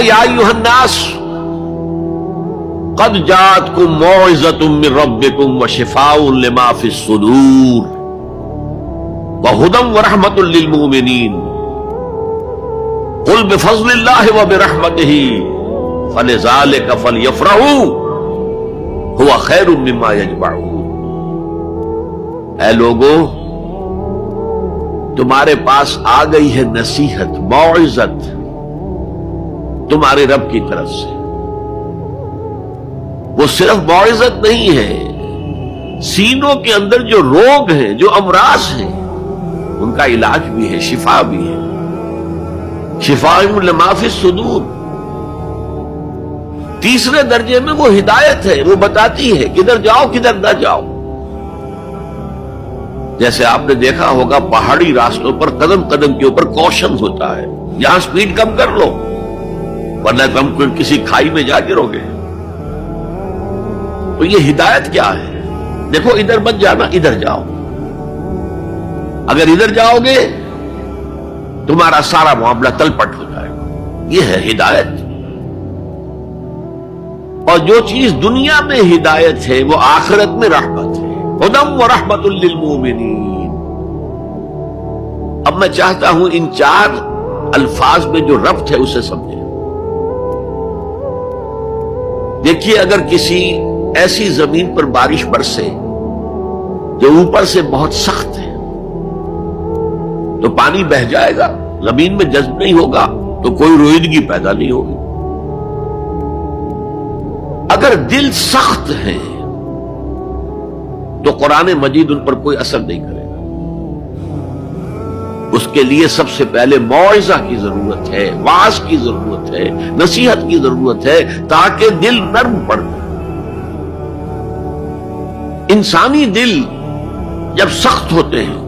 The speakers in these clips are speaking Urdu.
یا ایھا الناس قد جاءتکم موعظۃ من ربکم وشفاء لما فی الصدور وہدی ورحمۃ للمؤمنین قل بفضل اللہ وبرحمتہ فلذلک فلیفرحوا هو خیر مما یجمعون۔ اے لوگو، تمہارے پاس آ گئی ہے نصیحت، موعظت تمہارے رب کی طرف سے۔ وہ صرف موعظت نہیں ہے، سینوں کے اندر جو روگ ہیں، جو امراض ہیں، ان کا علاج بھی ہے، شفا بھی ہے۔ شفاء لما فی الصدور۔ تیسرے درجے میں وہ ہدایت ہے، وہ بتاتی ہے کدھر جاؤ کدھر نہ جاؤ۔ جیسے آپ نے دیکھا ہوگا پہاڑی راستوں پر قدم قدم کے اوپر کوشن ہوتا ہے، یہاں سپیڈ کم کر لو ورنہ تم کسی کھائی میں جا گرو گے۔ تو یہ ہدایت کیا ہے؟ دیکھو ادھر مت جانا، ادھر جاؤ، اگر ادھر جاؤ گے تمہارا سارا معاملہ تلپٹ ہو جائے گا۔ یہ ہے ہدایت۔ اور جو چیز دنیا میں ہدایت ہے وہ آخرت میں رحمت ہے، ہدی ورحمۃ للمؤمنین۔ اب میں چاہتا ہوں ان چار الفاظ میں جو ربط ہے اسے سمجھیں۔ دیکھیے، اگر کسی ایسی زمین پر بارش برسے جو اوپر سے بہت سخت ہے تو پانی بہہ جائے گا، زمین میں جذب نہیں ہوگا تو کوئی روئیدگی پیدا نہیں ہوگی۔ اگر دل سخت ہے تو قرآن مجید ان پر کوئی اثر نہیں کرے گا۔ اس کے لیے سب سے پہلے موعظہ کی ضرورت ہے، واعظ کی ضرورت ہے، نصیحت کی ضرورت ہے تاکہ دل نرم پڑ جائے۔ انسانی دل جب سخت ہوتے ہیں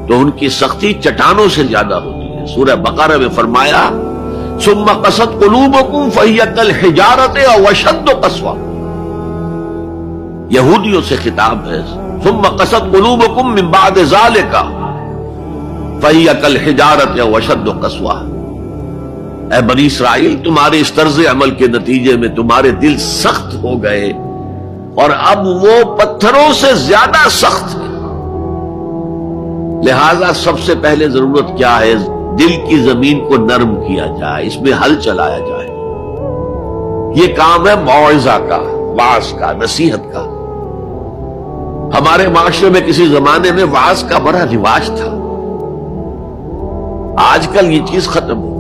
تو ان کی سختی چٹانوں سے زیادہ ہوتی ہے۔ سورہ بقرہ میں فرمایا ثم قست قلوبکم فہی کالحجارۃ او اشد قسوہ۔ یہودیوں سے خطاب ہے، ثم قست قلوبکم من بعد ذلک فہی کالحجارۃ او اشد قسوہ۔ اے بنی اسرائیل، تمہارے اس طرز عمل کے نتیجے میں تمہارے دل سخت ہو گئے اور اب وہ پتھروں سے زیادہ سخت ہے۔ لہذا سب سے پہلے ضرورت کیا ہے؟ دل کی زمین کو نرم کیا جائے، اس میں ہل چلایا جائے۔ یہ کام ہے موعظہ کا، واعظ کا، نصیحت کا۔ ہمارے معاشرے میں کسی زمانے میں واعظ کا بڑا رواج تھا، آج کل یہ چیز ختم ہو۔